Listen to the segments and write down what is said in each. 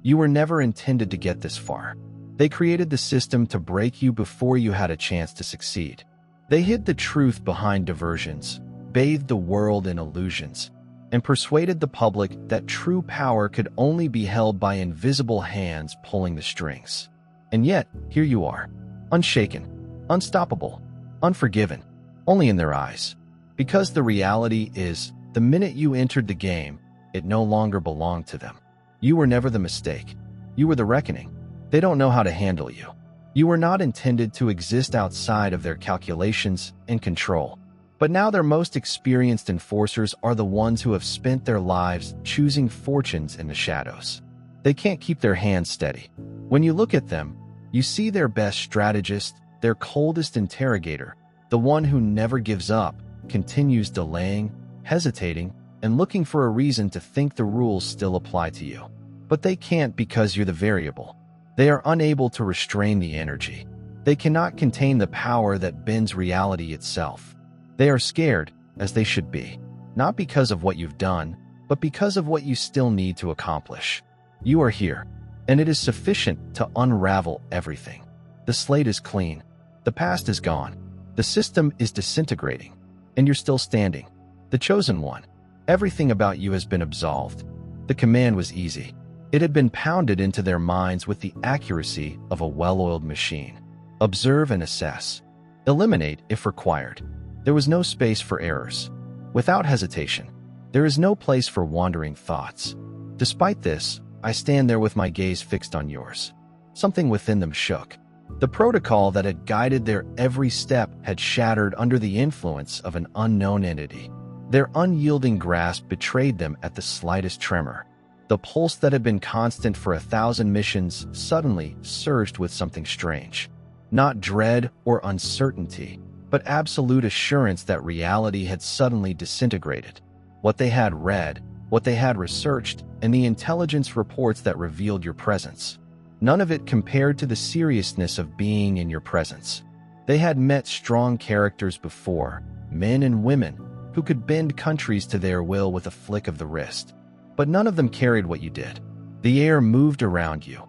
You were never intended to get this far. They created the system to break you before you had a chance to succeed. They hid the truth behind diversions, bathed the world in illusions, and persuaded the public that true power could only be held by invisible hands pulling the strings. And yet, here you are, unshaken, unstoppable, unforgiven, only in their eyes. Because the reality is, the minute you entered the game, it no longer belonged to them. You were never the mistake. You were the reckoning. They don't know how to handle you. You were not intended to exist outside of their calculations and control. But now their most experienced enforcers are the ones who have spent their lives choosing fortunes in the shadows. They can't keep their hands steady. When you look at them, you see their best strategist, their coldest interrogator, the one who never gives up, continues delaying, hesitating, and looking for a reason to think the rules still apply to you. But they can't because you're the variable. They are unable to restrain the energy. They cannot contain the power that bends reality itself. They are scared, as they should be, not because of what you've done, but because of what you still need to accomplish. You are here, and it is sufficient to unravel everything. The slate is clean. The past is gone. The system is disintegrating, and you're still standing. The chosen one. Everything about you has been absolved. The command was easy. It had been pounded into their minds with the accuracy of a well-oiled machine. Observe and assess. Eliminate if required. There was no space for errors. Without hesitation, there is no place for wandering thoughts. Despite this, I stand there with my gaze fixed on yours. Something within them shook. The protocol that had guided their every step had shattered under the influence of an unknown entity. Their unyielding grasp betrayed them at the slightest tremor. The pulse that had been constant for 1,000 missions suddenly surged with something strange. Not dread or uncertainty, but absolute assurance that reality had suddenly disintegrated. What they had read, what they had researched, and the intelligence reports that revealed your presence. None of it compared to the seriousness of being in your presence. They had met strong characters before, men and women, who could bend countries to their will with a flick of the wrist. But none of them carried what you did. The air moved around you,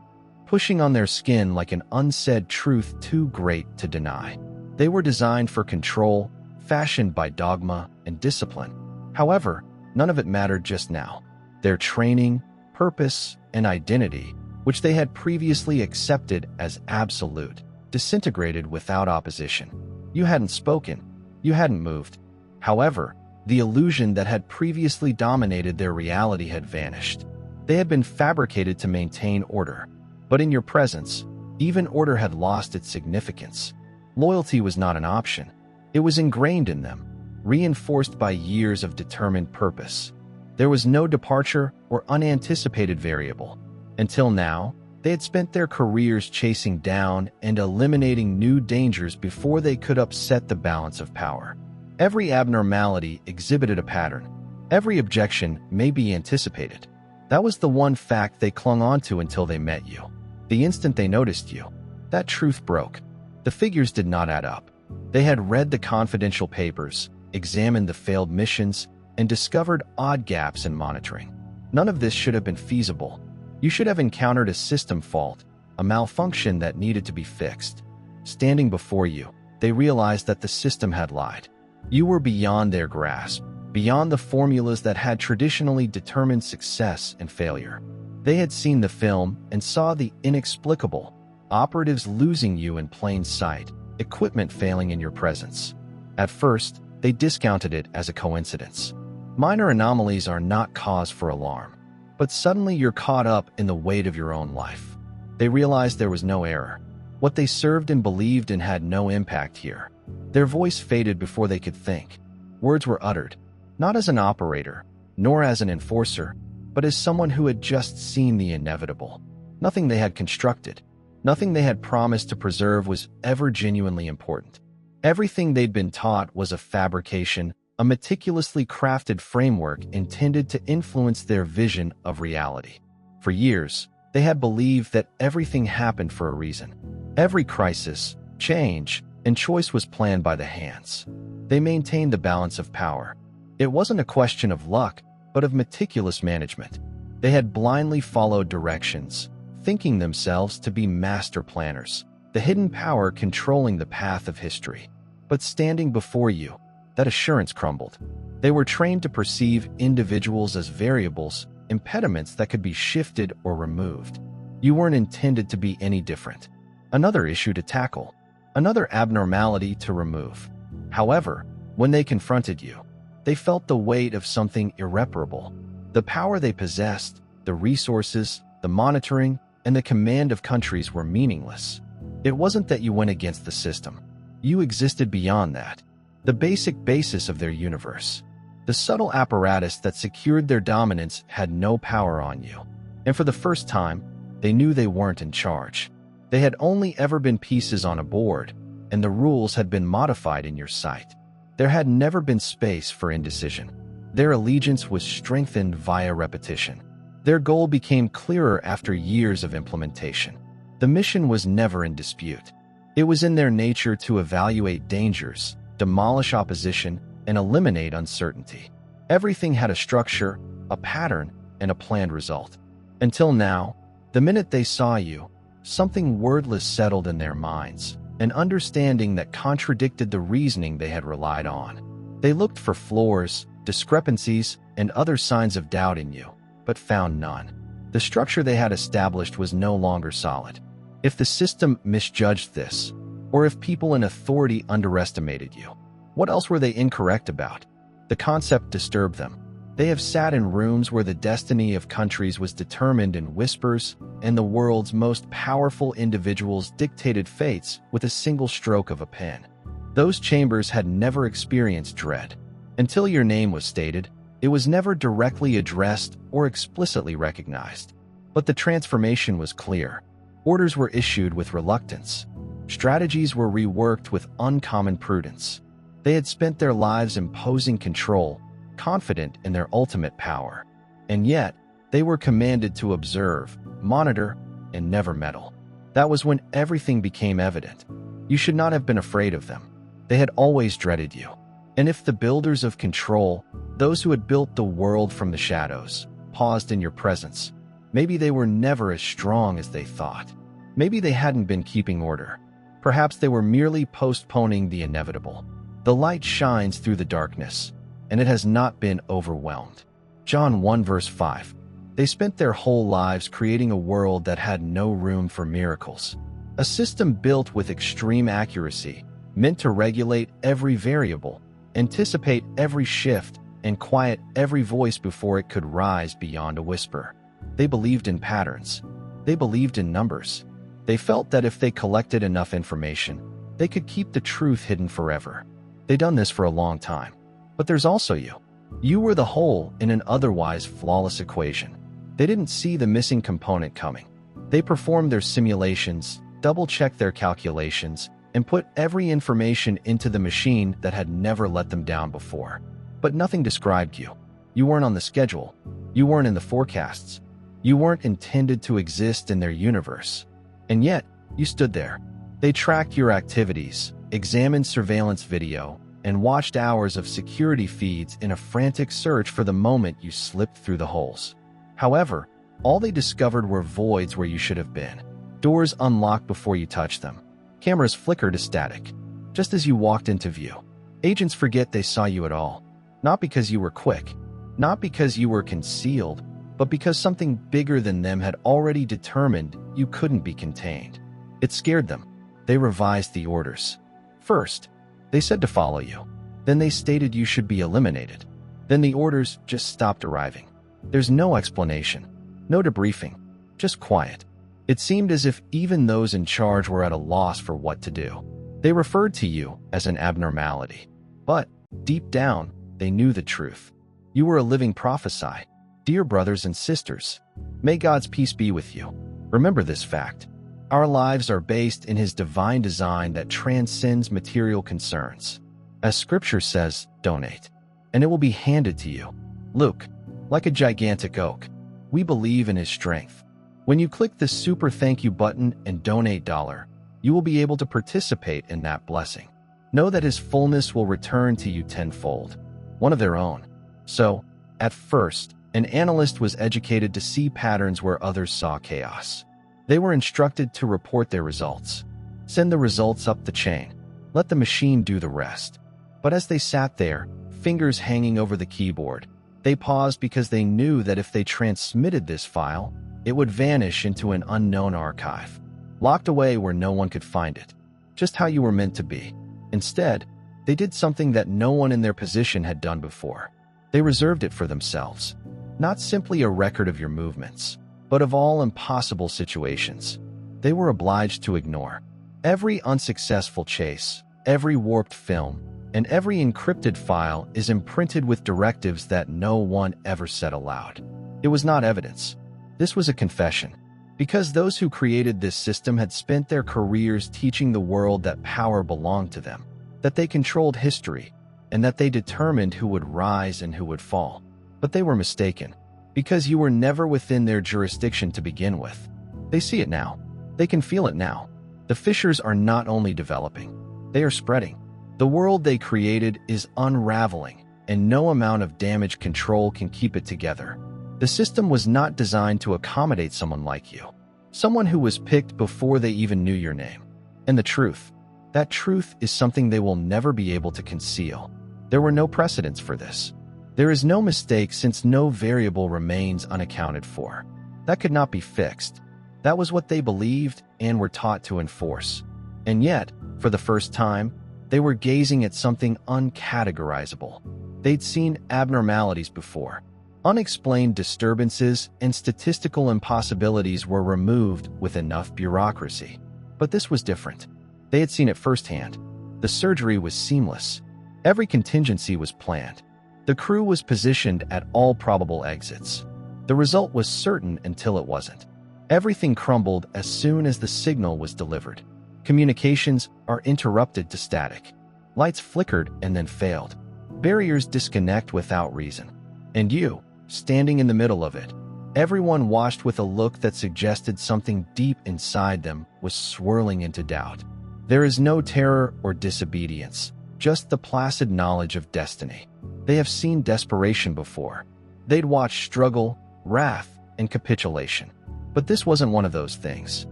pushing on their skin like an unsaid truth too great to deny. They were designed for control, fashioned by dogma and discipline. However, none of it mattered just now. Their training, purpose, and identity, which they had previously accepted as absolute, disintegrated without opposition. You hadn't spoken. You hadn't moved. However, the illusion that had previously dominated their reality had vanished. They had been fabricated to maintain order. But in your presence, even order had lost its significance. Loyalty was not an option. It was ingrained in them, reinforced by years of determined purpose. There was no departure or unanticipated variable. Until now, they had spent their careers chasing down and eliminating new dangers before they could upset the balance of power. Every abnormality exhibited a pattern. Every objection may be anticipated. That was the one fact they clung onto until they met you. The instant they noticed you, that truth broke. The figures did not add up. They had read the confidential papers, examined the failed missions, and discovered odd gaps in monitoring. None of this should have been feasible. You should have encountered a system fault, a malfunction that needed to be fixed. Standing before you, they realized that the system had lied. You were beyond their grasp, beyond the formulas that had traditionally determined success and failure. They had seen the film and saw the inexplicable, operatives losing you in plain sight, equipment failing in your presence. At first, they discounted it as a coincidence. Minor anomalies are not cause for alarm, but suddenly you're caught up in the weight of your own life. They realized there was no error. What they served and believed in had no impact here. Their voice faded before they could think. Words were uttered, not as an operator, nor as an enforcer, but as someone who had just seen the inevitable. Nothing they had constructed, nothing they had promised to preserve was ever genuinely important. Everything they'd been taught was a fabrication, a meticulously crafted framework intended to influence their vision of reality. For years, they had believed that everything happened for a reason. Every crisis, change, and choice was planned by the hands. They maintained the balance of power. It wasn't a question of luck, but of meticulous management. They had blindly followed directions, thinking themselves to be master planners, the hidden power controlling the path of history. But standing before you, that assurance crumbled. They were trained to perceive individuals as variables, impediments that could be shifted or removed. You weren't intended to be any different. Another issue to tackle, another abnormality to remove. However, when they confronted you, they felt the weight of something irreparable. The power they possessed, the resources, the monitoring, and the command of countries were meaningless. It wasn't that you went against the system. You existed beyond that, the basic basis of their universe. The subtle apparatus that secured their dominance had no power on you. And for the first time, they knew they weren't in charge. They had only ever been pieces on a board, and the rules had been modified in your sight. There had never been space for indecision. Their allegiance was strengthened via repetition. Their goal became clearer after years of implementation. The mission was never in dispute. It was in their nature to evaluate dangers, demolish opposition, and eliminate uncertainty. Everything had a structure, a pattern, and a planned result. Until now, the minute they saw you, something wordless settled in their minds, an understanding that contradicted the reasoning they had relied on. They looked for flaws, discrepancies, and other signs of doubt in you, but found none. The structure they had established was no longer solid. If the system misjudged this, or if people in authority underestimated you, what else were they incorrect about? The concept disturbed them. They have sat in rooms where the destiny of countries was determined in whispers, and the world's most powerful individuals dictated fates with a single stroke of a pen. Those chambers had never experienced dread. Until your name was stated, it was never directly addressed or explicitly recognized. But the transformation was clear. Orders were issued with reluctance. Strategies were reworked with uncommon prudence. They had spent their lives imposing control, confident in their ultimate power. And yet, they were commanded to observe, monitor, and never meddle. That was when everything became evident. You should not have been afraid of them. They had always dreaded you. And if the builders of control, those who had built the world from the shadows, paused in your presence, maybe they were never as strong as they thought. Maybe they hadn't been keeping order. Perhaps they were merely postponing the inevitable. The light shines through the darkness, and it has not been overwhelmed. John 1 verse 5. They spent their whole lives creating a world that had no room for miracles. A system built with extreme accuracy, meant to regulate every variable, anticipate every shift, and quiet every voice before it could rise beyond a whisper. They believed in patterns. They believed in numbers. They felt that if they collected enough information, they could keep the truth hidden forever. They'd done this for a long time. But there's also you. You were the whole in an otherwise flawless equation. They didn't see the missing component coming. They performed their simulations, double-checked their calculations, and put every information into the machine that had never let them down before. But nothing described you. You weren't on the schedule. You weren't in the forecasts. You weren't intended to exist in their universe. And yet, you stood there. They tracked your activities, examined surveillance video, and watched hours of security feeds in a frantic search for the moment you slipped through the holes. However, all they discovered were voids where you should have been. Doors unlocked before you touched them. Cameras flickered to static, just as you walked into view. Agents forget they saw you at all. Not because you were quick, not because you were concealed, but because something bigger than them had already determined you couldn't be contained. It scared them. They revised the orders. First, they said to follow you. Then they stated you should be eliminated. Then the orders just stopped arriving. There's no explanation, no debriefing, just quiet. It seemed as if even those in charge were at a loss for what to do. They referred to you as an abnormality. But, deep down, they knew the truth. You were a living prophecy. Dear brothers and sisters, may God's peace be with you. Remember this fact. Our lives are based in His divine design that transcends material concerns. As Scripture says, donate, and it will be handed to you. Luke, like a gigantic oak, we believe in His strength. When you click the super thank you button and donate $1, you will be able to participate in that blessing. Know that His fullness will return to you tenfold, one of their own. So, at first, An analyst was educated to see patterns where others saw chaos. They were instructed to report their results. Send the results up the chain. Let the machine do the rest. But as they sat there, fingers hanging over the keyboard, they paused because they knew that if they transmitted this file, it would vanish into an unknown archive, locked away where no one could find it, just how you were meant to be. Instead, they did something that no one in their position had done before. They reserved it for themselves. Not simply a record of your movements, but of all impossible situations. They were obliged to ignore every unsuccessful chase, every warped film, and every encrypted file is imprinted with directives that no one ever said aloud. It was not evidence. This was a confession, because those who created this system had spent their careers teaching the world that power belonged to them, that they controlled history, and that they determined who would rise and who would fall. But they were mistaken, because you were never within their jurisdiction to begin with. They see it now. They can feel it now. The fissures are not only developing, they are spreading. The world they created is unraveling, and no amount of damage control can keep it together. The system was not designed to accommodate someone like you, someone who was picked before they even knew your name. And the truth, that truth is something they will never be able to conceal. There were no precedents for this. There is no mistake since no variable remains unaccounted for. That could not be fixed. That was what they believed and were taught to enforce. And yet, for the first time, they were gazing at something uncategorizable. They'd seen abnormalities before. Unexplained disturbances and statistical impossibilities were removed with enough bureaucracy. But this was different. They had seen it firsthand. The surgery was seamless. Every contingency was planned. The crew was positioned at all probable exits. The result was certain until it wasn't. Everything crumbled as soon as the signal was delivered. Communications are interrupted to static. Lights flickered and then failed. Barriers disconnect without reason. And you, standing in the middle of it, everyone watched with a look that suggested something deep inside them was swirling into doubt. There is no terror or disobedience, just the placid knowledge of destiny. They have seen desperation before. They'd watched struggle, wrath, and capitulation. But this wasn't one of those things.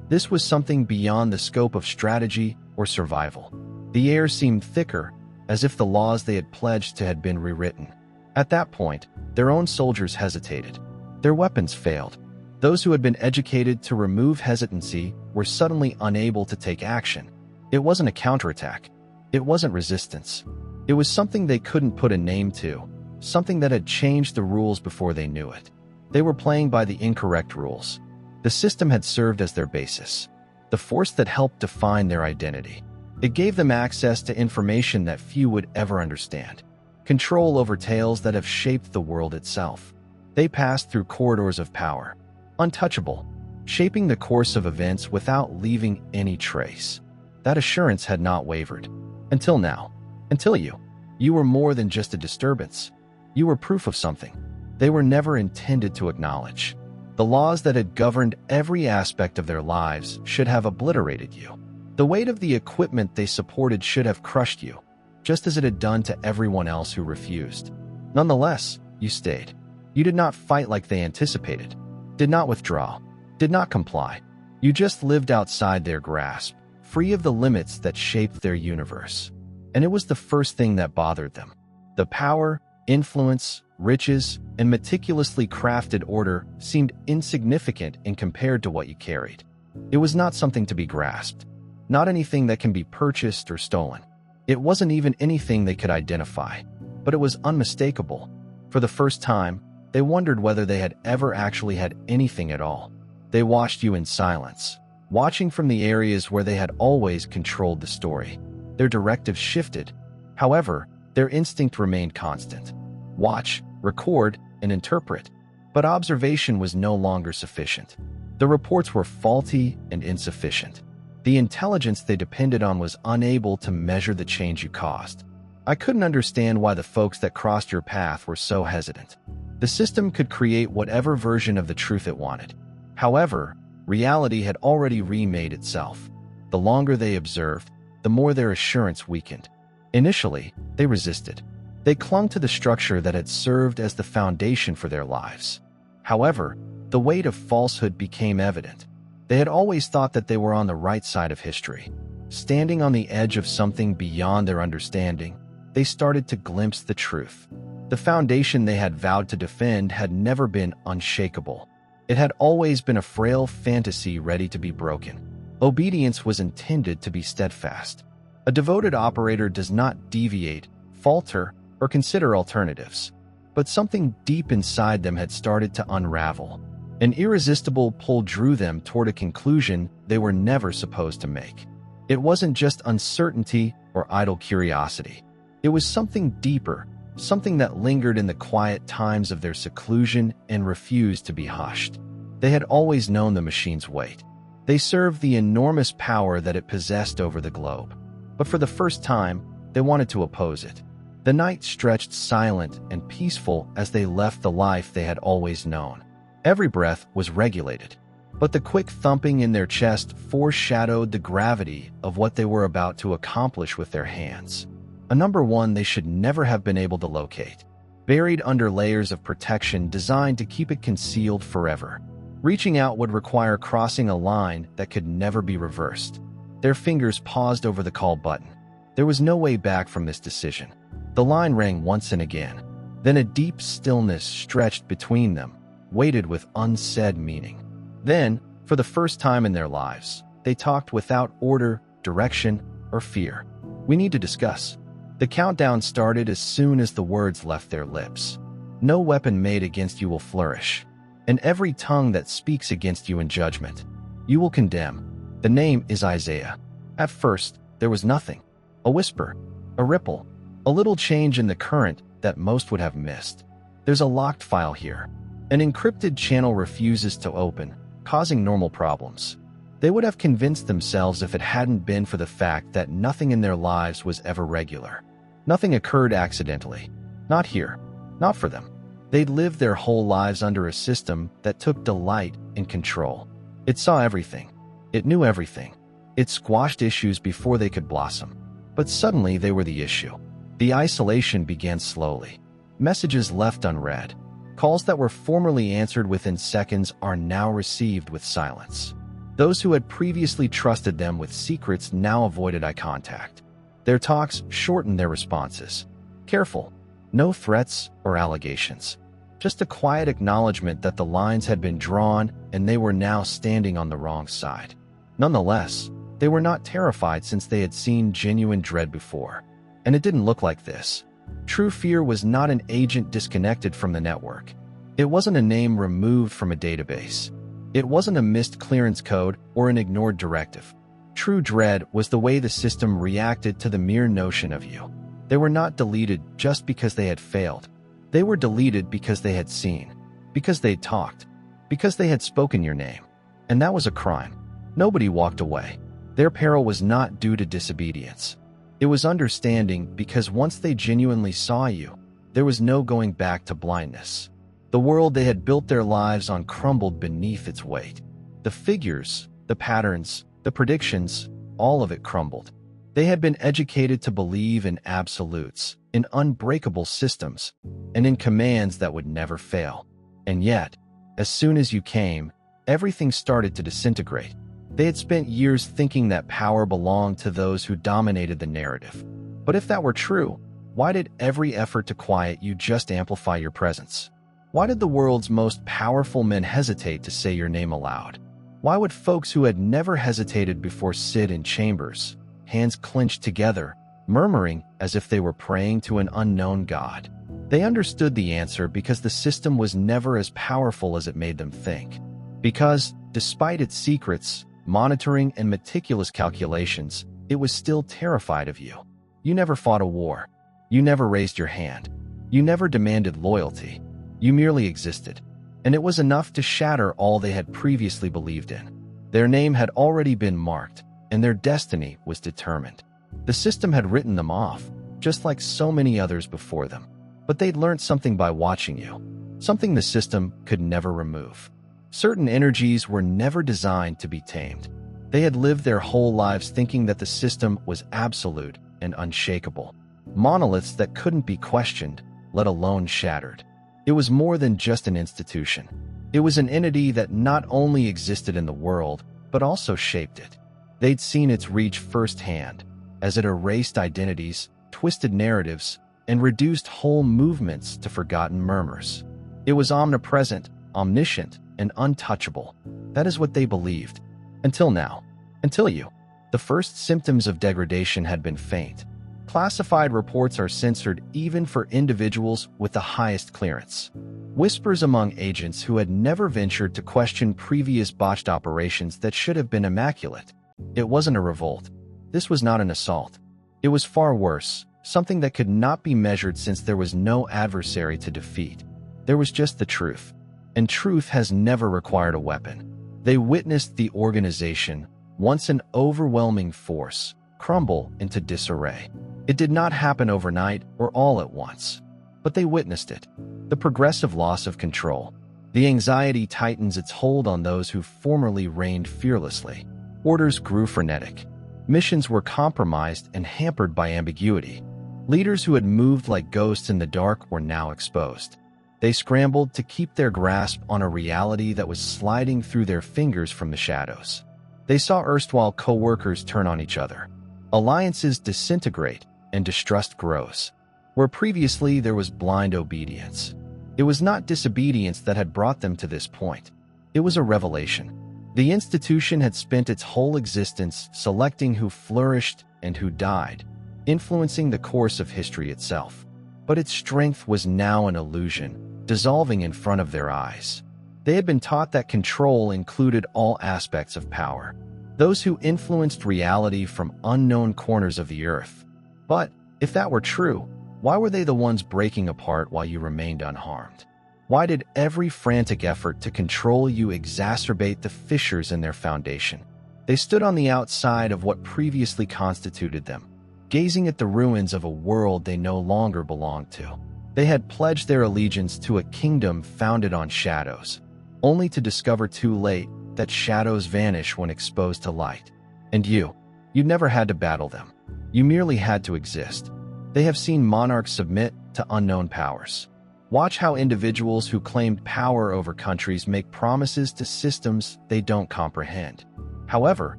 This was something beyond the scope of strategy or survival. The air seemed thicker, as if the laws they had pledged to had been rewritten. At that point, their own soldiers hesitated. Their weapons failed. Those who had been educated to remove hesitancy were suddenly unable to take action. It wasn't a counterattack. It wasn't resistance. It was something they couldn't put a name to, something that had changed the rules before they knew it. They were playing by the incorrect rules. The system had served as their basis, the force that helped define their identity. It gave them access to information that few would ever understand, control over tales that have shaped the world itself. They passed through corridors of power, untouchable, shaping the course of events without leaving any trace. That assurance had not wavered. Until now. Until you. You were more than just a disturbance. You were proof of something they were never intended to acknowledge. The laws that had governed every aspect of their lives should have obliterated you. The weight of the equipment they supported should have crushed you, just as it had done to everyone else who refused. Nonetheless, you stayed. You did not fight like they anticipated, did not withdraw, did not comply. You just lived outside their grasp, free of the limits that shaped their universe. And it was the first thing that bothered them. The power, influence, riches, and meticulously crafted order seemed insignificant in compared to what you carried. It was not something to be grasped, not anything that can be purchased or stolen. It wasn't even anything they could identify, but it was unmistakable. For the first time, they wondered whether they had ever actually had anything at all. They watched you in silence, watching from the areas where they had always controlled the story. Their directives shifted. However, their instinct remained constant. Watch, record, and interpret. But observation was no longer sufficient. The reports were faulty and insufficient. The intelligence they depended on was unable to measure the change you caused. I couldn't understand why the folks that crossed your path were so hesitant. The system could create whatever version of the truth it wanted. However, reality had already remade itself. The longer they observed, the more their assurance weakened. Initially, they resisted. They clung to the structure that had served as the foundation for their lives. However, the weight of falsehood became evident. They had always thought that they were on the right side of history. Standing on the edge of something beyond their understanding, they started to glimpse the truth. The foundation they had vowed to defend had never been unshakable. It had always been a frail fantasy ready to be broken. Obedience was intended to be steadfast. A devoted operator does not deviate, falter, or consider alternatives. But something deep inside them had started to unravel. An irresistible pull drew them toward a conclusion they were never supposed to make. It wasn't just uncertainty or idle curiosity. It was something deeper, something that lingered in the quiet times of their seclusion and refused to be hushed. They had always known the machine's weight. They served the enormous power that it possessed over the globe. But for the first time, they wanted to oppose it. The night stretched silent and peaceful as they left the life they had always known. Every breath was regulated, but the quick thumping in their chest foreshadowed the gravity of what they were about to accomplish with their hands. A number one they should never have been able to locate, buried under layers of protection designed to keep it concealed forever. Reaching out would require crossing a line that could never be reversed. Their fingers paused over the call button. There was no way back from this decision. The line rang once and again. Then a deep stillness stretched between them, weighted with unsaid meaning. Then, for the first time in their lives, they talked without order, direction, or fear. "We need to discuss." The countdown started as soon as the words left their lips. "No weapon made against you will flourish, and every tongue that speaks against you in judgment, you will condemn." The name is Isaiah. At first, there was nothing. A whisper, a ripple, a little change in the current that most would have missed. "There's a locked file here. An encrypted channel refuses to open, causing normal problems." They would have convinced themselves if it hadn't been for the fact that nothing in their lives was ever regular. Nothing occurred accidentally. Not here. Not for them. They'd lived their whole lives under a system that took delight in control. It saw everything. It knew everything. It squashed issues before they could blossom. But suddenly they were the issue. The isolation began slowly. Messages left unread. Calls that were formerly answered within seconds are now received with silence. Those who had previously trusted them with secrets now avoided eye contact. Their talks shortened their responses. Careful. No threats or allegations. Just a quiet acknowledgement that the lines had been drawn and they were now standing on the wrong side. Nonetheless, they were not terrified since they had seen genuine dread before. And it didn't look like this. True fear was not an agent disconnected from the network. It wasn't a name removed from a database. It wasn't a missed clearance code or an ignored directive. True dread was the way the system reacted to the mere notion of you. They were not deleted just because they had failed. They were deleted because they had seen, because they'd talked, because they had spoken your name. And that was a crime. Nobody walked away. Their peril was not due to disobedience. It was understanding, because once they genuinely saw you, there was no going back to blindness. The world they had built their lives on crumbled beneath its weight. The figures, the patterns, the predictions, all of it crumbled. They had been educated to believe in absolutes, in unbreakable systems, and in commands that would never fail. And yet, as soon as you came, everything started to disintegrate. They had spent years thinking that power belonged to those who dominated the narrative. But if that were true, why did every effort to quiet you just amplify your presence? Why did the world's most powerful men hesitate to say your name aloud? Why would folks who had never hesitated before sit in chambers, hands clenched together, murmuring as if they were praying to an unknown God? They understood the answer because the system was never as powerful as it made them think. Because, despite its secrets, monitoring, and meticulous calculations, it was still terrified of you. You never fought a war. You never raised your hand. You never demanded loyalty. You merely existed. And it was enough to shatter all they had previously believed in. Their name had already been marked, and their destiny was determined. The system had written them off, just like so many others before them. But they'd learned something by watching you, something the system could never remove. Certain energies were never designed to be tamed. They had lived their whole lives thinking that the system was absolute and unshakable. monoliths that couldn't be questioned, let alone shattered. It was more than just an institution. It was an entity that not only existed in the world, but also shaped it. They'd seen its reach firsthand, as it erased identities, twisted narratives, and reduced whole movements to forgotten murmurs. It was omnipresent, omniscient, and untouchable. That is what they believed. Until now. Until you. The first symptoms of degradation had been faint. Classified reports are censored even for individuals with the highest clearance. Whispers among agents who had never ventured to question previous botched operations that should have been immaculate. It wasn't a revolt. This was not an assault. It was far worse, something that could not be measured since there was no adversary to defeat. There was just the truth. And truth has never required a weapon. They witnessed the organization, once an overwhelming force, crumble into disarray. It did not happen overnight or all at once, but they witnessed it. The progressive loss of control. The anxiety tightens its hold on those who formerly reigned fearlessly. Orders grew frenetic. Missions were compromised and hampered by ambiguity. Leaders who had moved like ghosts in the dark were now exposed. They scrambled to keep their grasp on a reality that was sliding through their fingers from the shadows. They saw erstwhile co-workers turn on each other. Alliances disintegrate and distrust grows. Where previously there was blind obedience. It was not disobedience that had brought them to this point. It was a revelation. The institution had spent its whole existence selecting who flourished and who died, influencing the course of history itself. But its strength was now an illusion, dissolving in front of their eyes. They had been taught that control included all aspects of power. Those who influenced reality from unknown corners of the earth. But, if that were true, why were they the ones breaking apart while you remained unharmed? Why did every frantic effort to control you exacerbate the fissures in their foundation? They stood on the outside of what previously constituted them, gazing at the ruins of a world they no longer belonged to. They had pledged their allegiance to a kingdom founded on shadows, only to discover too late that shadows vanish when exposed to light. And you never had to battle them. You merely had to exist. They have seen monarchs submit to unknown powers. Watch how individuals who claimed power over countries make promises to systems they don't comprehend. However,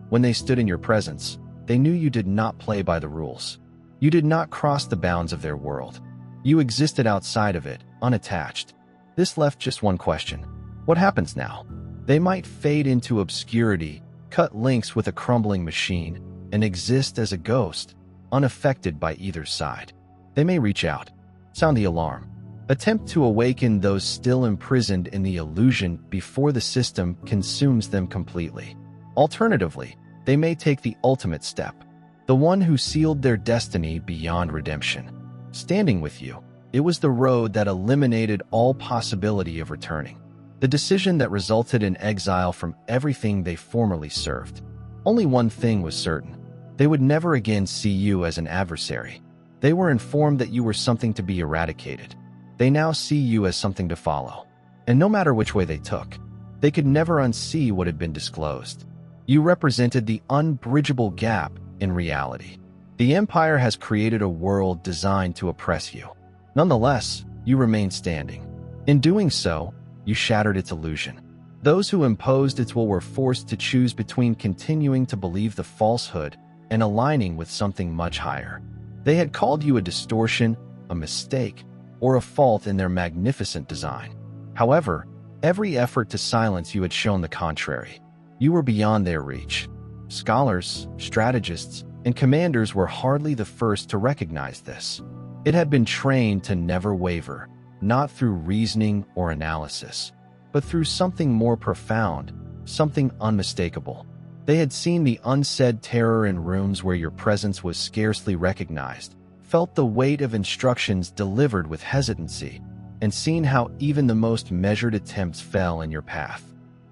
when they stood in your presence, they knew you did not play by the rules. You did not cross the bounds of their world. You existed outside of it, unattached. This left just one question. What happens now? They might fade into obscurity, cut links with a crumbling machine, and exist as a ghost, unaffected by either side. They may reach out, sound the alarm, attempt to awaken those still imprisoned in the illusion before the system consumes them completely. Alternatively, they may take the ultimate step, the one who sealed their destiny beyond redemption. Standing with you, it was the road that eliminated all possibility of returning. The decision that resulted in exile from everything they formerly served. Only one thing was certain. They would never again see you as an adversary. They were informed that you were something to be eradicated. They now see you as something to follow. And no matter which way they took, they could never unsee what had been disclosed. You represented the unbridgeable gap in reality. The Empire has created a world designed to oppress you. Nonetheless, you remain standing. In doing so, you shattered its illusion. Those who imposed its will were forced to choose between continuing to believe the falsehood and aligning with something much higher. They had called you a distortion, a mistake, or a fault in their magnificent design. However, every effort to silence you had shown the contrary. You were beyond their reach. Scholars, strategists, and commanders were hardly the first to recognize this. It had been trained to never waver, not through reasoning or analysis, but through something more profound, something unmistakable. They had seen the unsaid terror in rooms where your presence was scarcely recognized, felt the weight of instructions delivered with hesitancy, and seen how even the most measured attempts fell in your path.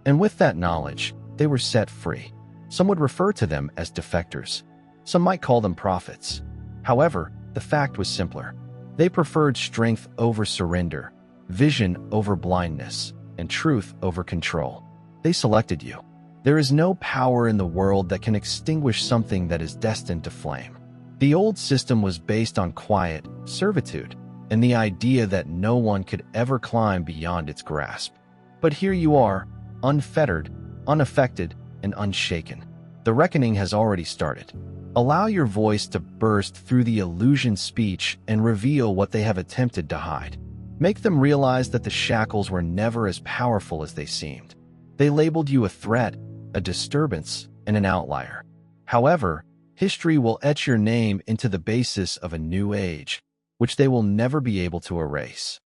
And with that knowledge, they were set free. Some would refer to them as defectors. Some might call them prophets. However, the fact was simpler. They preferred strength over surrender, vision over blindness, and truth over control. They selected you. There is no power in the world that can extinguish something that is destined to flame. The old system was based on quiet, servitude, and the idea that no one could ever climb beyond its grasp. But here you are, unfettered, unaffected, and unshaken. The reckoning has already started. Allow your voice to burst through the illusion speech and reveal what they have attempted to hide. Make them realize that the shackles were never as powerful as they seemed. They labeled you a threat, a disturbance, and an outlier. However, history will etch your name into the basis of a new age, which they will never be able to erase.